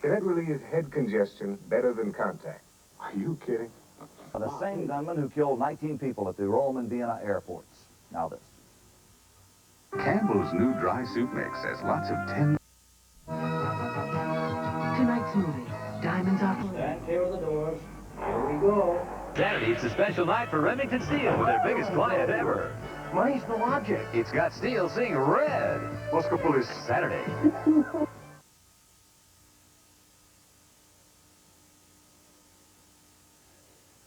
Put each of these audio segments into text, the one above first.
Can it relieve head congestion better than contact? Are you kidding? The same gunman who killed 19 people at the Rome and Vienna airports. Now this. Campbell's new dry soup mix has lots of tender... Tonight's movie, Diamonds Are Forever. Stand clear of the doors. Here we go. Saturday, it's a special night for Remington Steel with their biggest client ever. Money's no object. It's got Steel seeing red. Moscow Police. Saturday.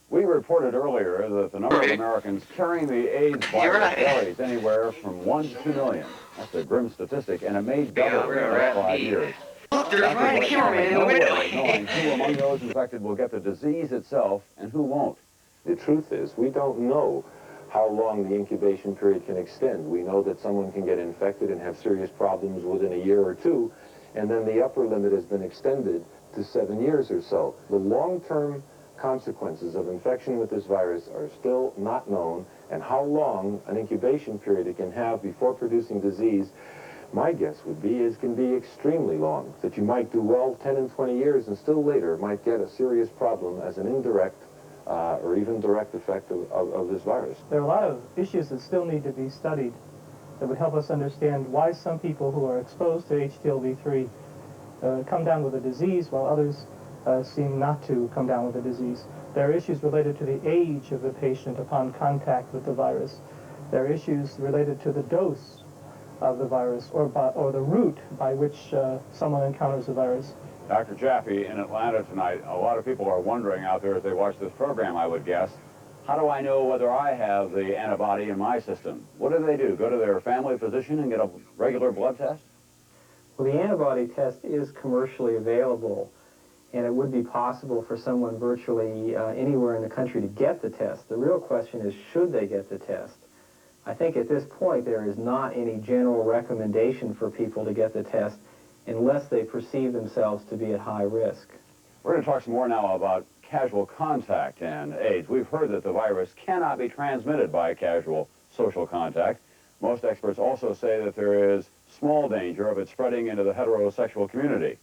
We reported earlier that the number of Americans carrying the AIDS virus varies anywhere from 1 to 2 million. That's a grim statistic, and it may double in the next 5 years. Look, there's a cameraman in the window. Knowing who among those infected will get the disease itself and who won't. The truth is, we don't know how long the incubation period can extend. We know that someone can get infected and have serious problems within a year or two, and then the upper limit has been extended to 7 years or so. The long-term consequences of infection with this virus are still not known, and how long an incubation period it can have before producing disease, my guess would be, can be extremely long, that you might do well 10 and 20 years and still later might get a serious problem as an indirect or even direct effect of this virus. There are a lot of issues that still need to be studied that would help us understand why some people who are exposed to HTLV3 come down with a disease while others seem not to come down with the disease. There are issues related to the age of the patient upon contact with the virus. There are issues related to the dose of the virus or the route by which someone encounters the virus. Dr. Jaffe, in Atlanta tonight, a lot of people are wondering out there as they watch this program, I would guess, how do I know whether I have the antibody in my system? What do they do? Go to their family physician and get a regular blood test? Well, the antibody test is commercially available, and it would be possible for someone virtually anywhere in the country to get the test. The real question is, should they get the test? I think at this point there is not any general recommendation for people to get the test unless they perceive themselves to be at high risk. We're going to talk some more now about casual contact and AIDS. We've heard that the virus cannot be transmitted by casual social contact. Most experts also say that there is small danger of it spreading into the heterosexual community.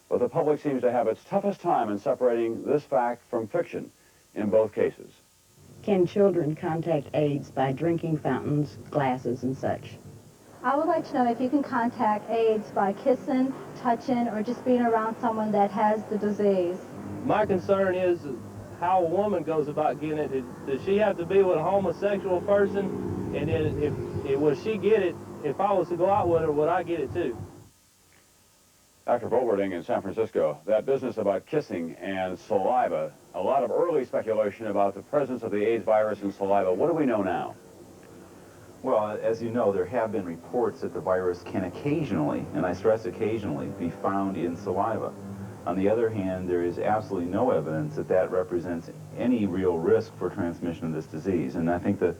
But the public seems to have its toughest time in separating this fact from fiction in both cases. Can children contact AIDS by drinking fountains, glasses, and such? I would like to know if you can contact AIDS by kissing, touching, or just being around someone that has the disease. My concern is how a woman goes about getting it. Does she have to be with a homosexual person? And then if would she get it, if I was to go out with her, would I get it too? Dr. Boberding in San Francisco, that business about kissing and saliva, a lot of early speculation about the presence of the AIDS virus in saliva. What do we know now? Well, as you know, there have been reports that the virus can occasionally, and I stress occasionally, be found in saliva. On the other hand, there is absolutely no evidence that that represents any real risk for transmission of this disease. And I think the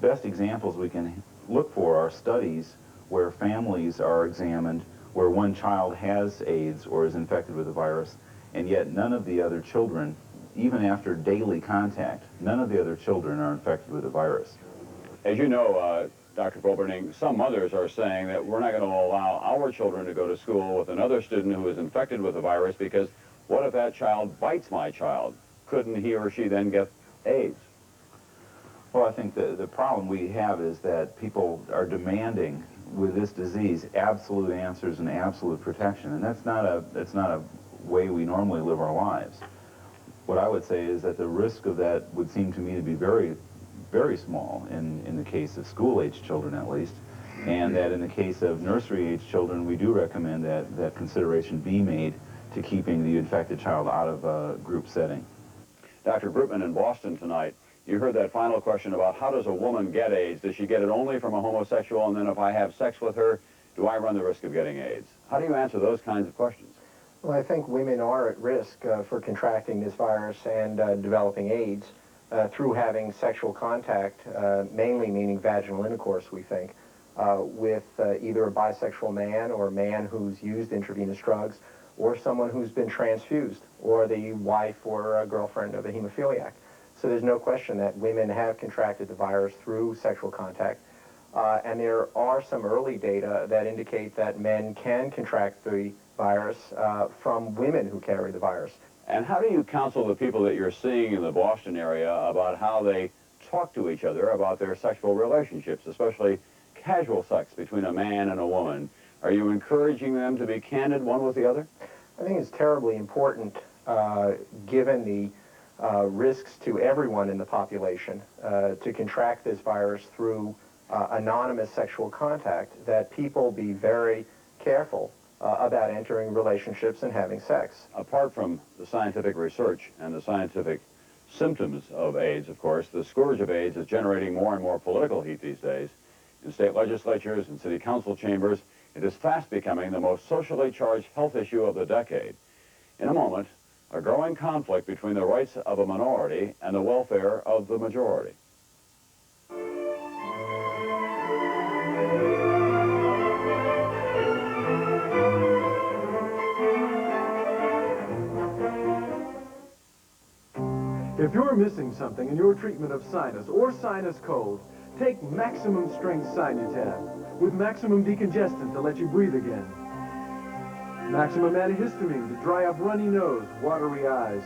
best examples we can look for are studies where families are examined, where one child has AIDS or is infected with the virus, and yet none of the other children, even after daily contact, none of the other children are infected with the virus. As you know, Dr. Boberding, some mothers are saying that we're not going to allow our children to go to school with another student who is infected with the virus because what if that child bites my child? Couldn't he or she then get AIDS? Well, I think the problem we have is that people are demanding with this disease absolute answers and absolute protection, and that's not a way we normally live our lives. What I would say is that the risk of that would seem to me to be very, very small in the case of school-age children at least, and that in the case of nursery-age children we do recommend that consideration be made to keeping the infected child out of a group setting. Dr. Brutman in Boston tonight, you heard that final question about how does a woman get AIDS? Does she get it only from a homosexual, and then if I have sex with her, do I run the risk of getting AIDS? How do you answer those kinds of questions? Well, I think women are at risk for contracting this virus and developing AIDS through having sexual contact, mainly meaning vaginal intercourse, we think, with either a bisexual man or a man who's used intravenous drugs, or someone who's been transfused, or the wife or girlfriend of a hemophiliac. So there's no question that women have contracted the virus through sexual contact. And there are some early data that indicate that men can contract the virus from women who carry the virus. And how do you counsel the people that you're seeing in the Boston area about how they talk to each other about their sexual relationships, especially casual sex between a man and a woman? Are you encouraging them to be candid one with the other? I think it's terribly important, given the risks to everyone in the population, to contract this virus through anonymous sexual contact, that people be very careful about entering relationships and having sex. Apart from the scientific research and the scientific symptoms of AIDS, of course, the scourge of AIDS is generating more and more political heat these days. In state legislatures and city council chambers, it is fast becoming the most socially charged health issue of the decade. In a moment, a growing conflict between the rights of a minority and the welfare of the majority. If you're missing something in your treatment of sinus or sinus cold, take maximum strength Sinutab with maximum decongestant to let you breathe again. Maximum antihistamine to dry up runny nose, watery eyes.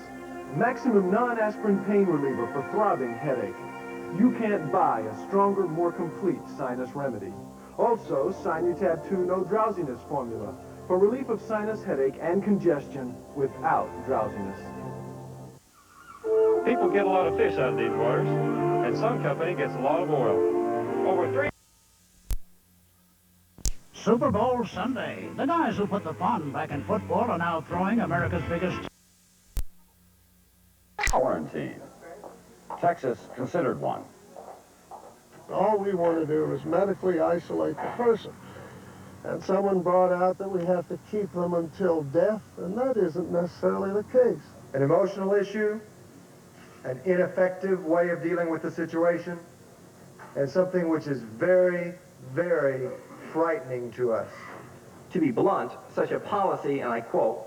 Maximum non-aspirin pain reliever for throbbing headache. You can't buy a stronger, more complete sinus remedy. Also, Sinutab 2 No Drowsiness formula for relief of sinus headache and congestion without drowsiness. People get a lot of fish out of these waters, and some company gets a lot of oil. Over 3. Super Bowl Sunday. The guys who put the fun back in football are now throwing America's biggest Quarantine. Texas considered one. All we want to do is medically isolate the person. And someone brought out that we have to keep them until death, and that isn't necessarily the case. An emotional issue, an ineffective way of dealing with the situation, and something which is very, very frightening to us. To be blunt, such a policy, and I quote,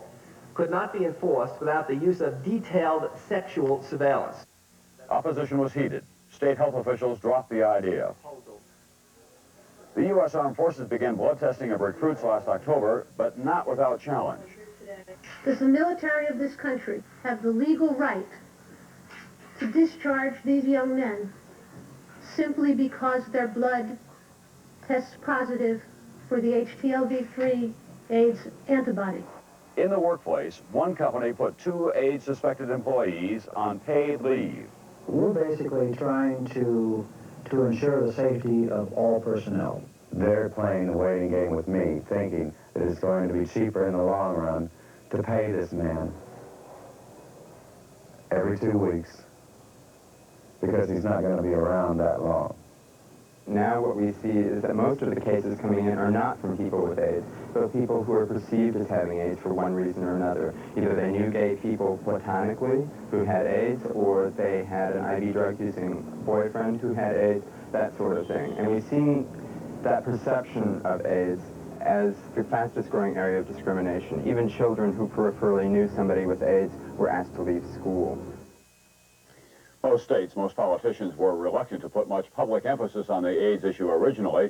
could not be enforced without the use of detailed sexual surveillance. Opposition was heated. State health officials dropped the idea. The U.S. Armed Forces began blood testing of recruits last October, but not without challenge. Does the military of this country have the legal right to discharge these young men simply because their blood tests positive for the HTLV3 AIDS antibody? In the workplace, one company put 2 AIDS-suspected employees on paid leave. We're basically trying to ensure the safety of all personnel. They're playing the waiting game with me, thinking that it's going to be cheaper in the long run to pay this man every 2 weeks because he's not going to be around that long. Now what we see is that most of the cases coming in are not from people with AIDS, but people who are perceived as having AIDS for one reason or another. Either they knew gay people platonically who had AIDS, or they had an IV drug-using boyfriend who had AIDS, that sort of thing. And we've seen that perception of AIDS as the fastest growing area of discrimination. Even children who peripherally knew somebody with AIDS were asked to leave school. Most states, most politicians were reluctant to put much public emphasis on the AIDS issue originally,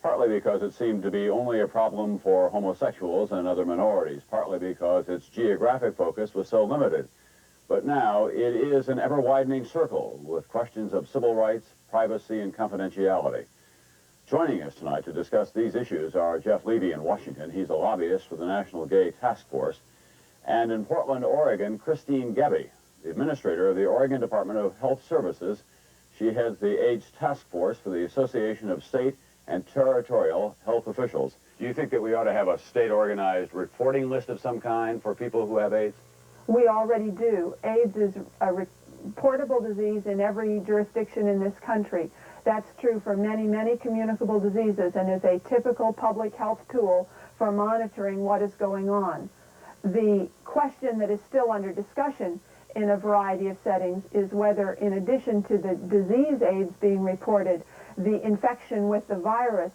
partly because it seemed to be only a problem for homosexuals and other minorities, partly because its geographic focus was so limited. But now it is an ever-widening circle with questions of civil rights, privacy, and confidentiality. Joining us tonight to discuss these issues are Jeff Levy in Washington. He's a lobbyist for the National Gay Task Force. And in Portland, Oregon, Christine Gebbe, the administrator of the Oregon Department of Health Services. She heads the AIDS Task Force for the Association of State and Territorial Health Officials. Do you think that we ought to have a state-organized reporting list of some kind for people who have AIDS? We already do. AIDS is a reportable disease in every jurisdiction in this country. That's true for many, many communicable diseases and is a typical public health tool for monitoring what is going on. The question that is still under discussion in a variety of settings is whether, in addition to the disease AIDS being reported, the infection with the virus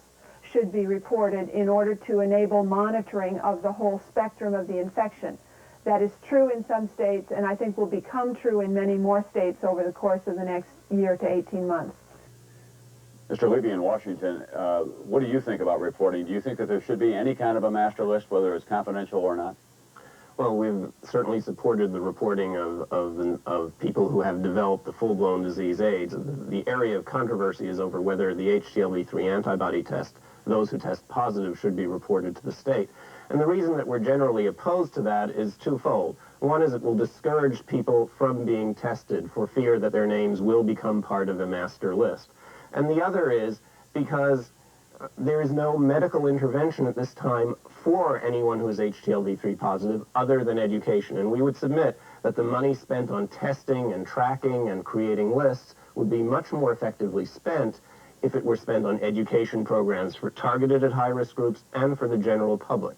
should be reported in order to enable monitoring of the whole spectrum of the infection. That is true in some states, and I think will become true in many more states over the course of the next year to 18 months. Mr. Levy in Washington, what do you think about reporting? Do you think that there should be any kind of a master list, whether it's confidential or not? Well, we've certainly supported the reporting of people who have developed the full-blown disease AIDS. The area of controversy is over whether the HTLV3 antibody test, those who test positive, should be reported to the state. And the reason that we're generally opposed to that is twofold. One is it will discourage people from being tested for fear that their names will become part of a master list. And the other is because there is no medical intervention at this time for anyone who is HTLV3 positive other than education. And we would submit that the money spent on testing and tracking and creating lists would be much more effectively spent if it were spent on education programs for targeted at high-risk groups and for the general public.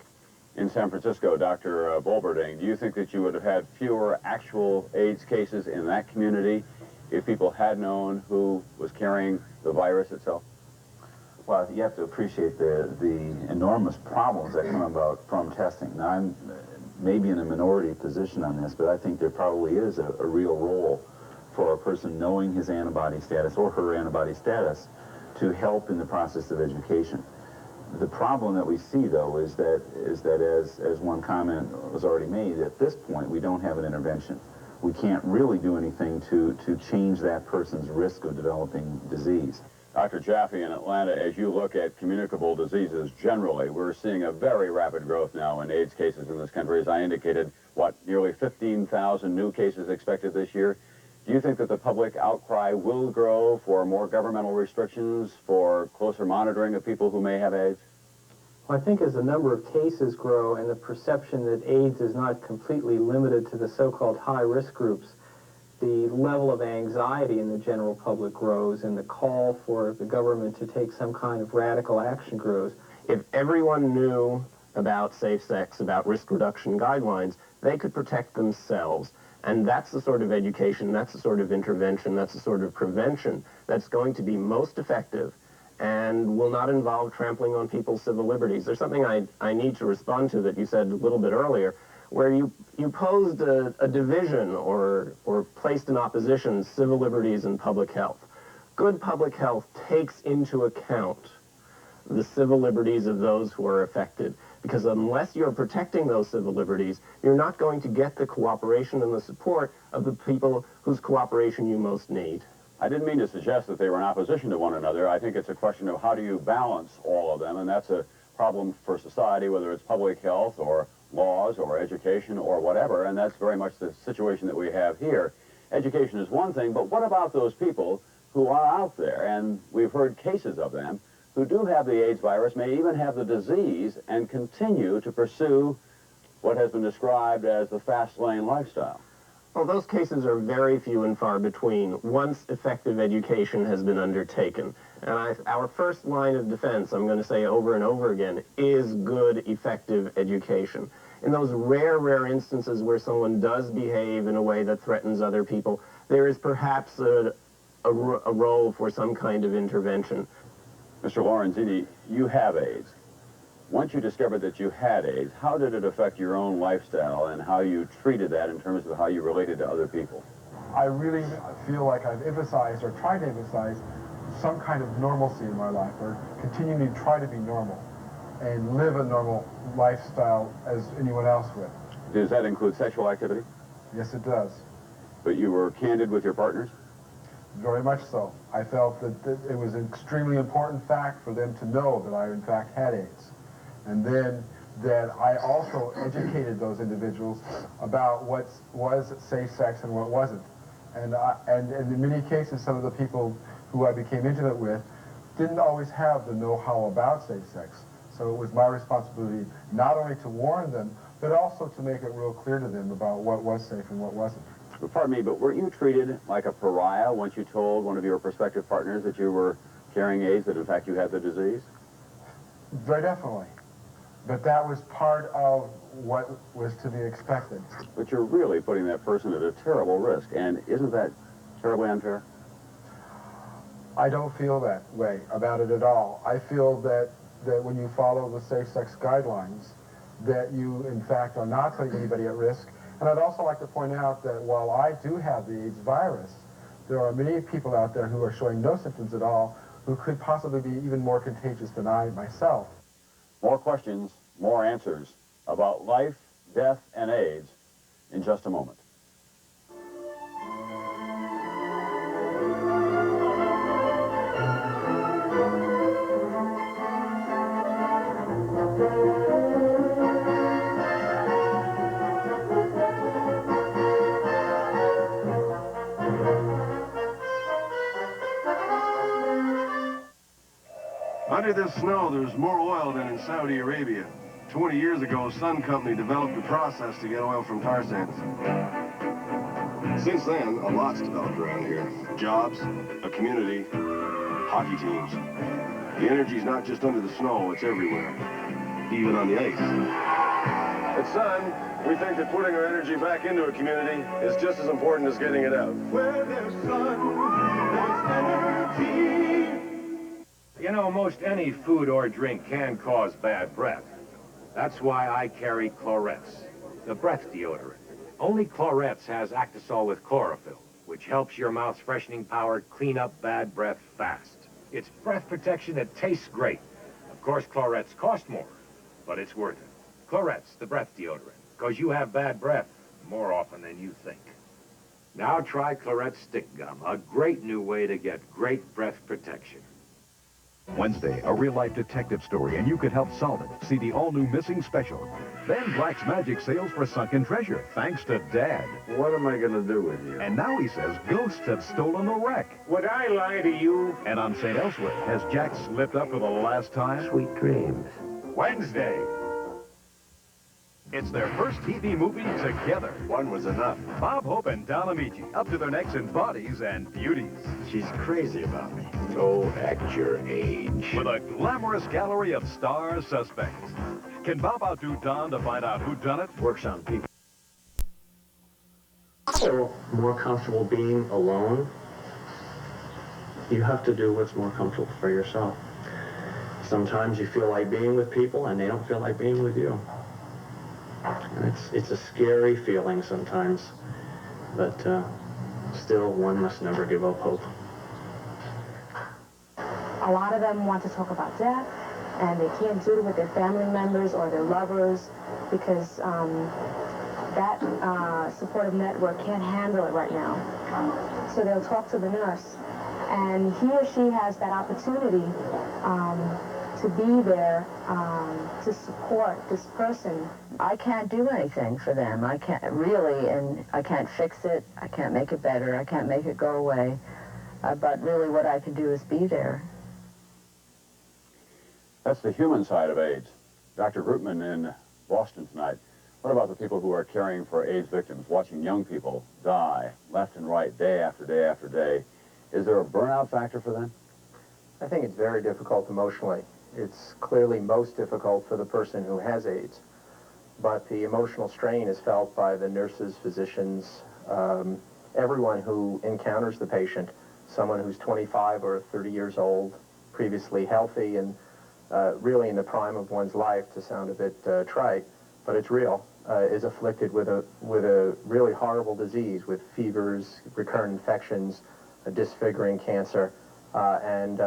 In San Francisco, Dr. Bolberding, do you think that you would have had fewer actual AIDS cases in that community if people had known who was carrying the virus itself? Well, you have to appreciate the enormous problems that come about from testing. Now, I'm maybe in a minority position on this, but I think there probably is a real role for a person knowing his antibody status or her antibody status to help in the process of education. The problem that we see, though, is that as one comment was already made, at this point we don't have an intervention. We can't really do anything to change that person's risk of developing disease. Dr. Jaffe in Atlanta, as you look at communicable diseases generally, we're seeing a very rapid growth now in AIDS cases in this country. As I indicated, nearly 15,000 new cases expected this year. Do you think that the public outcry will grow for more governmental restrictions, for closer monitoring of people who may have AIDS? Well, I think as the number of cases grow and the perception that AIDS is not completely limited to the so-called high-risk groups, the level of anxiety in the general public grows and the call for the government to take some kind of radical action grows. If everyone knew about safe sex, about risk reduction guidelines, they could protect themselves. And that's the sort of education, that's the sort of intervention, that's the sort of prevention that's going to be most effective and will not involve trampling on people's civil liberties. There's something I need to respond to that you said a little bit earlier, where you posed a division or placed in opposition civil liberties and public health. Good public health takes into account the civil liberties of those who are affected, because unless you're protecting those civil liberties, you're not going to get the cooperation and the support of the people whose cooperation you most need. I didn't mean to suggest that they were in opposition to one another. I think it's a question of how do you balance all of them, and that's a problem for society, whether it's public health or laws or education or whatever, and that's very much the situation that we have here. Education is one thing, but what about those people who are out there, and we've heard cases of them, who do have the AIDS virus, may even have the disease, and continue to pursue what has been described as the fast lane lifestyle? Well, those cases are very few and far between once effective education has been undertaken. And our first line of defense, I'm going to say over and over again, is good, effective education. In those rare instances where someone does behave in a way that threatens other people, there is perhaps a role for some kind of intervention. Mr. Lorenzini, you have AIDS. Once you discovered that you had AIDS, how did it affect your own lifestyle and how you treated that in terms of how you related to other people? I really feel like I've emphasized or tried to emphasize some kind of normalcy in my life, or continuing to try to be normal and live a normal lifestyle as anyone else would. Does that include sexual activity? Yes, it does. But you were candid with your partners? Very much so. I felt that it was an extremely important fact for them to know that I, in fact, had AIDS. And then that I also educated those individuals about what was safe sex and what wasn't. And in many cases, some of the people who I became intimate with didn't always have the know-how about safe sex. So it was my responsibility not only to warn them, but also to make it real clear to them about what was safe and what wasn't. Well, pardon me, but weren't you treated like a pariah once you told one of your prospective partners that you were carrying AIDS, that in fact you had the disease? Very definitely. But that was part of what was to be expected. But you're really putting that person at a terrible risk, and isn't that terribly unfair? I don't feel that way about it at all. I feel that when you follow the safe sex guidelines, that you, in fact, are not putting anybody at risk. And I'd also like to point out that while I do have the AIDS virus, there are many people out there who are showing no symptoms at all, who could possibly be even more contagious than I myself. More questions, more answers about life, death, and AIDS in just a moment. Under this snow, there's more oil than in Saudi Arabia. 20 years ago, Sun Company developed a process to get oil from tar sands. Since then, a lot's developed around here. Jobs, a community, hockey teams. The energy's not just under the snow, it's everywhere, even on the ice. At Sun, we think that putting our energy back into a community is just as important as getting it out. Where there's sun, there's energy. You know, most any food or drink can cause bad breath. That's why I carry Clorettes, the breath deodorant. Only Clorettes has Actisol with chlorophyll, which helps your mouth's freshening power clean up bad breath fast. It's breath protection that tastes great. Of course, Clorettes cost more, but it's worth it. Clorettes, the breath deodorant, because you have bad breath more often than you think. Now try Clorette Stick Gum, a great new way to get great breath protection. Wednesday, a real-life detective story, and you could help solve it. See the all-new Missing Special. Then Black's magic sails for sunken treasure, thanks to Dad. What am I gonna do with you? And now he says ghosts have stolen the wreck. Would I lie to you? And on St. Elsewhere, has Jack slipped up for the last time? Sweet dreams. Wednesday. It's their first TV movie together. One was enough. Bob Hope and Don Amici, up to their necks in bodies and beauties. She's crazy about me. So act your age. With a glamorous gallery of star suspects. Can Bob outdo Don to find out who done it? Works on people. Feel more comfortable being alone. You have to do what's more comfortable for yourself. Sometimes you feel like being with people and they don't feel like being with you. And it's a scary feeling sometimes, but still one must never give up hope. A lot of them want to talk about death, and they can't do it with their family members or their lovers because that supportive network can't handle it right now. So they'll talk to the nurse, and he or she has that opportunity to be there to support this person. I can't do anything for them. I can't really, and I can't fix it. I can't make it better. I can't make it go away. But really what I can do is be there. That's the human side of AIDS. Dr. Grootman in Boston tonight. What about the people who are caring for AIDS victims, watching young people die left and right, day after day after day? Is there a burnout factor for them? I think it's very difficult emotionally. It's clearly most difficult for the person who has AIDS. But the emotional strain is felt by the nurses, physicians, everyone who encounters the patient, someone who's 25 or 30 years old, previously healthy and really in the prime of one's life, to sound a bit trite, but it's real, is afflicted with a really horrible disease with fevers, recurrent infections, a disfiguring cancer, and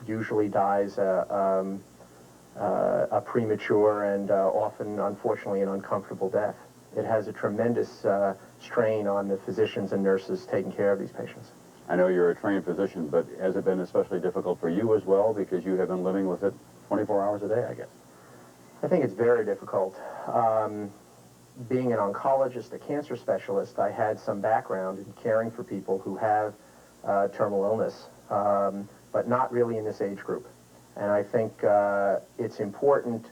usually dies a premature and often, unfortunately, an uncomfortable death. It has a tremendous strain on the physicians and nurses taking care of these patients. I know you're a trained physician, but has it been especially difficult for you as well because you have been living with it 24 hours a day, I guess? I think it's very difficult. Being an oncologist, a cancer specialist, I had some background in caring for people who have terminal illness, but not really in this age group. And I think it's important,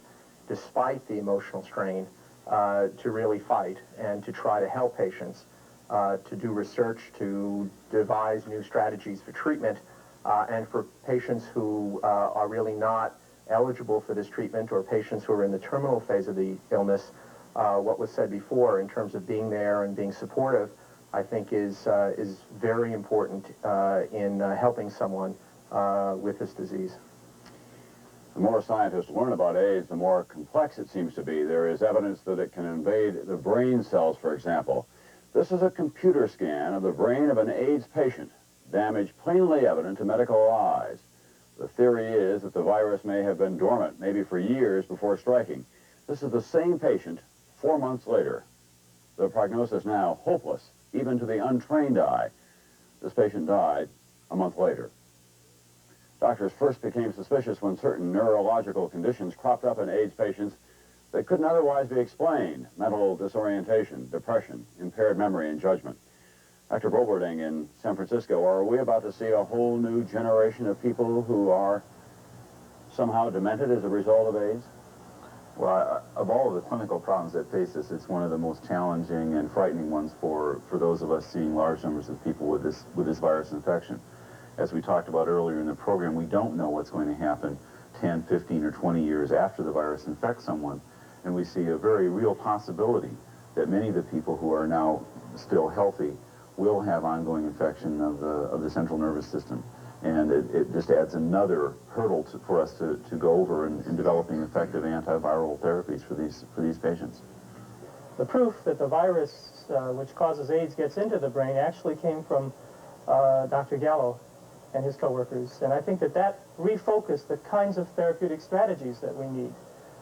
despite the emotional strain, to really fight and to try to help patients, to do research, to devise new strategies for treatment, and for patients who are really not eligible for this treatment, or patients who are in the terminal phase of the illness, what was said before in terms of being there and being supportive, I think is very important in helping someone with this disease. The more scientists learn about AIDS, the more complex it seems to be. There is evidence that it can invade the brain cells, for example. This is a computer scan of the brain of an AIDS patient, damage plainly evident to medical eyes. The theory is that the virus may have been dormant, maybe for years before striking. This is the same patient 4 months later. The prognosis now hopeless, even to the untrained eye. This patient died a month later. Doctors first became suspicious when certain neurological conditions cropped up in AIDS patients that couldn't otherwise be explained: mental disorientation, depression, impaired memory and judgment. Dr. Boberding in San Francisco, are we about to see a whole new generation of people who are somehow demented as a result of AIDS? Well, of all of the clinical problems that face us, it's one of the most challenging and frightening ones for those of us seeing large numbers of people with this virus infection. As we talked about earlier in the program, we don't know what's going to happen 10, 15, or 20 years after the virus infects someone, and we see a very real possibility that many of the people who are now still healthy will have ongoing infection of the central nervous system. And it just adds another hurdle for us to go over in developing effective antiviral therapies for these patients. The proof that the virus which causes AIDS gets into the brain actually came from Dr. Gallo and his coworkers. And I think that refocused the kinds of therapeutic strategies that we need.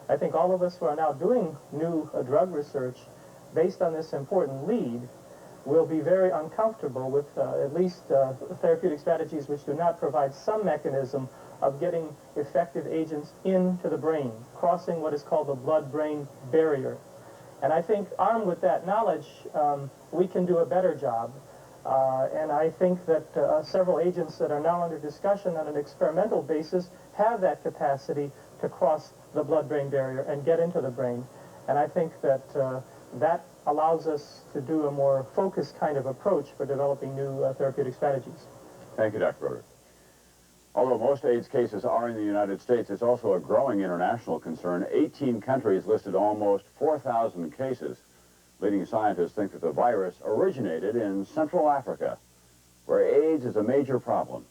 I think all of us who are now doing new drug research based on this important lead will be very uncomfortable with at least therapeutic strategies which do not provide some mechanism of getting effective agents into the brain, crossing what is called the blood-brain barrier. And I think armed with that knowledge, we can do a better job. And I think that several agents that are now under discussion on an experimental basis have that capacity to cross the blood-brain barrier and get into the brain. And I think that that allows us to do a more focused kind of approach for developing new therapeutic strategies. Thank you, Dr. Broder. Although most AIDS cases are in the United States, it's also a growing international concern. 18 countries listed almost 4,000 cases. Leading scientists think that the virus originated in Central Africa, where AIDS is a major problem.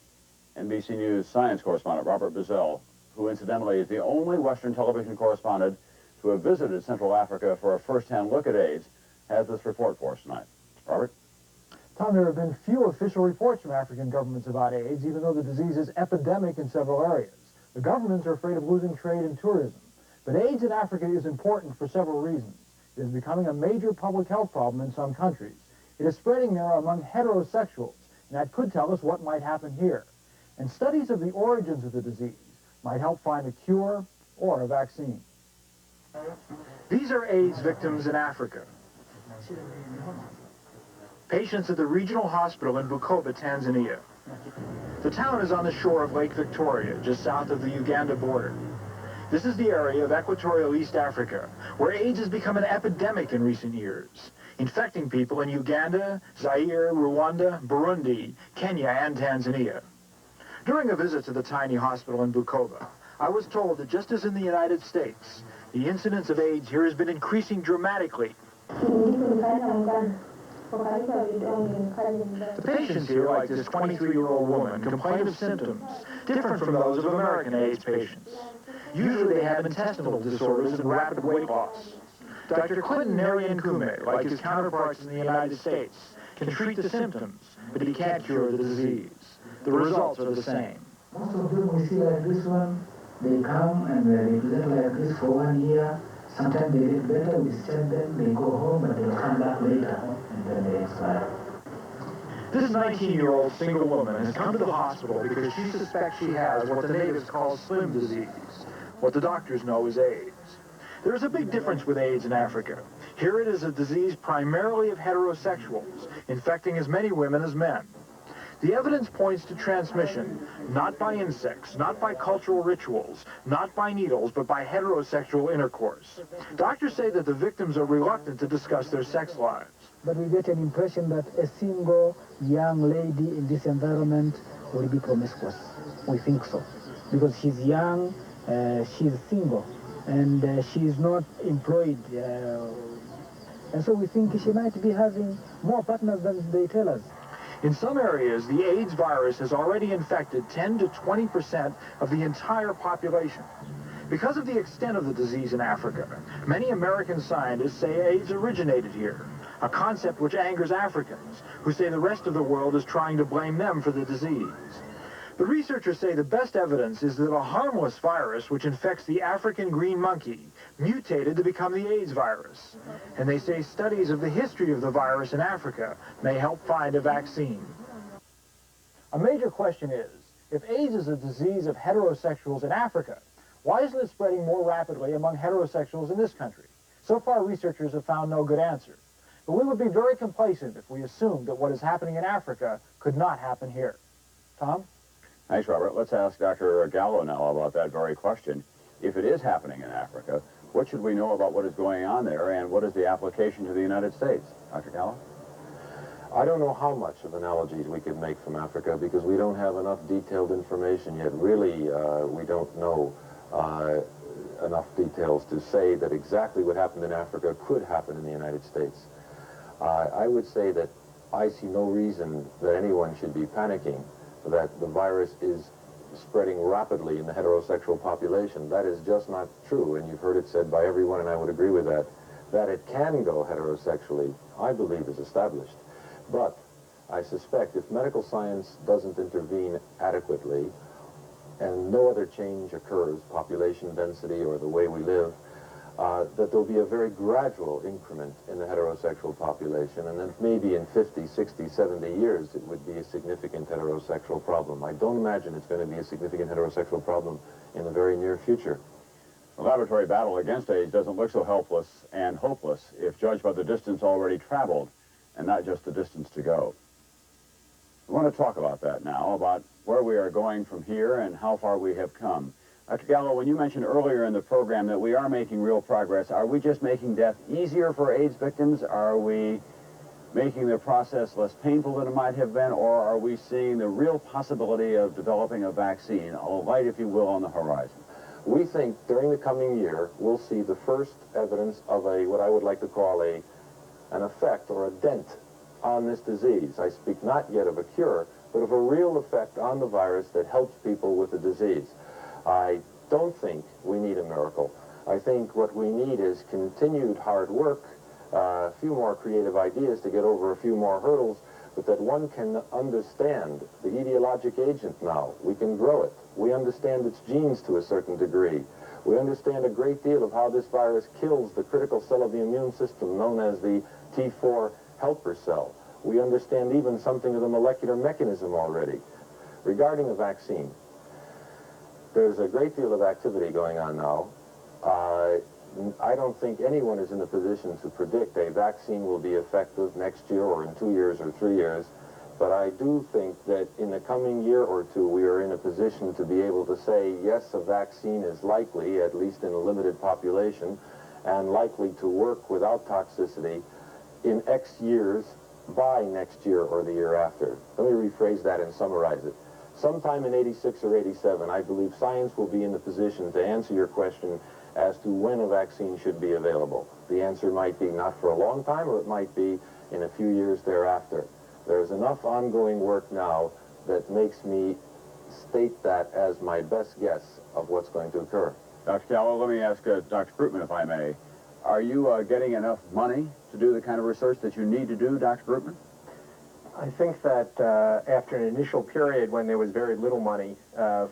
NBC News science correspondent Robert Bazell, who incidentally is the only Western television correspondent to have visited Central Africa for a first-hand look at AIDS, has this report for us tonight. Robert? Tom, there have been few official reports from African governments about AIDS, even though the disease is epidemic in several areas. The governments are afraid of losing trade and tourism. But AIDS in Africa is important for several reasons. It is becoming a major public health problem in some countries. It is spreading there among heterosexuals, and that could tell us what might happen here. And studies of the origins of the disease might help find a cure or a vaccine. These are AIDS victims in Africa. Patients at the regional hospital in Bukoba, Tanzania. The town is on the shore of Lake Victoria, just south of the Uganda border. This is the area of equatorial East Africa, where AIDS has become an epidemic in recent years, infecting people in Uganda, Zaire, Rwanda, Burundi, Kenya, and Tanzania. During a visit to the tiny hospital in Bukoba, I was told that just as in the United States, the incidence of AIDS here has been increasing dramatically. The patients here, like this 23-year-old woman, complain of symptoms different from those of American AIDS patients. Usually they have intestinal disorders and rapid weight loss. Dr. Clinton Narian-Kume, like his counterparts in the United States, can treat the symptoms, but he can't cure the disease. The results are the same. Most of them we see like this one, they come and they present like this for 1 year. Sometimes they get better, we send them, they go home, but they'll come back later, and then they expire. This 19-year-old single woman has come to the hospital because she suspects she has what the natives call slim disease. What the doctors know is AIDS. There is a big difference with AIDS in Africa. Here it is a disease primarily of heterosexuals, infecting as many women as men. The evidence points to transmission, not by insects, not by cultural rituals, not by needles, but by heterosexual intercourse. Doctors say that the victims are reluctant to discuss their sex lives. But we get an impression that a single young lady in this environment will be promiscuous. We think so. Because she's young, she's single, and she's not employed. And so we think she might be having more partners than they tell us. In some areas, the AIDS virus has already infected 10 to 20% of the entire population. Because of the extent of the disease in Africa, many American scientists say AIDS originated here, a concept which angers Africans, who say the rest of the world is trying to blame them for the disease. The researchers say the best evidence is that a harmless virus which infects the African green monkey mutated to become the AIDS virus. And they say studies of the history of the virus in Africa may help find a vaccine. A major question is, if AIDS is a disease of heterosexuals in Africa, why isn't it spreading more rapidly among heterosexuals in this country? So far, researchers have found no good answer. But we would be very complacent if we assumed that what is happening in Africa could not happen here. Tom? Thanks, Robert. Let's ask Dr. Gallo now about that very question. If it is happening in Africa, what should we know about what is going on there, and what is the application to the United States? Dr. Gallo? I don't know how much of analogies we can make from Africa because we don't have enough detailed information yet. Really, we don't know enough details to say that exactly what happened in Africa could happen in the United States. I would say that I see no reason that anyone should be panicking that the virus is spreading rapidly in the heterosexual population. That is just not true, and you've heard it said by everyone, and I would agree with that. That it can go heterosexually, I believe, is established. But I suspect if medical science doesn't intervene adequately and no other change occurs, population density or the way we live, that there'll be a very gradual increment in the heterosexual population, and then maybe in 50, 60, 70 years it would be a significant heterosexual problem. I don't imagine it's going to be a significant heterosexual problem in the very near future. The laboratory battle against AIDS doesn't look so helpless and hopeless if judged by the distance already traveled and not just the distance to go. I want to talk about that now, about where we are going from here and how far we have come. Dr. Gallo, when you mentioned earlier in the program that we are making real progress, are we just making death easier for AIDS victims? Are we making the process less painful than it might have been? Or are we seeing the real possibility of developing a vaccine, a light, if you will, on the horizon? We think during the coming year we'll see the first evidence of what I would like to call an effect or a dent on this disease. I speak not yet of a cure, but of a real effect on the virus that helps people with the disease. I don't think we need a miracle. I think what we need is continued hard work, a few more creative ideas to get over a few more hurdles, but that one can understand the etiologic agent now. We can grow it. We understand its genes to a certain degree. We understand a great deal of how this virus kills the critical cell of the immune system known as the T4 helper cell. We understand even something of the molecular mechanism already. Regarding a vaccine, there's a great deal of activity going on now. I don't think anyone is in a position to predict a vaccine will be effective next year or in 2 years or 3 years, but I do think that in the coming year or two we are in a position to be able to say, yes, a vaccine is likely, at least in a limited population, and likely to work without toxicity in X years by next year or the year after. Let me rephrase that and summarize it. Sometime in 86 or 87, I believe science will be in the position to answer your question as to when a vaccine should be available. The answer might be not for a long time, or it might be in a few years thereafter. There's enough ongoing work now that makes me state that as my best guess of what's going to occur. Dr. Gallo, let me ask Dr. Grootman, if I may. Are you getting enough money to do the kind of research that you need to do, Dr. Grootman? I think that after an initial period when there was very little money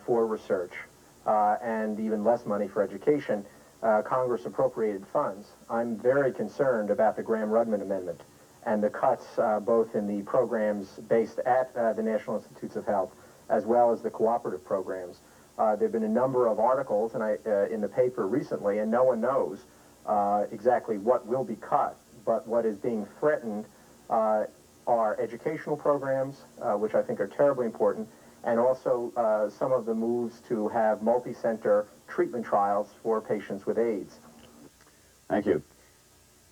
for research and even less money for education, Congress appropriated funds. I'm very concerned about the Graham-Rudman Amendment and the cuts both in the programs based at the National Institutes of Health as well as the cooperative programs. There have been a number of articles in the paper recently, and no one knows exactly what will be cut, but what is being threatened are educational programs, which I think are terribly important, and also some of the moves to have multi-center treatment trials for patients with AIDS. Thank you.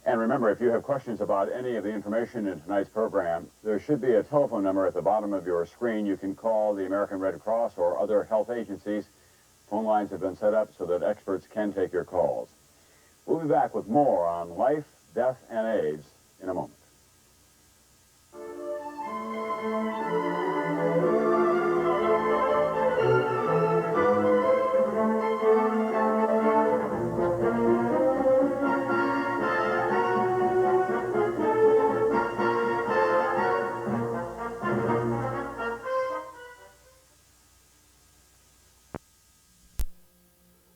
And remember, if you have questions about any of the information in tonight's program, there should be a telephone number at the bottom of your screen. You can call the American Red Cross or other health agencies. Phone lines have been set up so that experts can take your calls. We'll be back with more on life, death, and AIDS in a moment.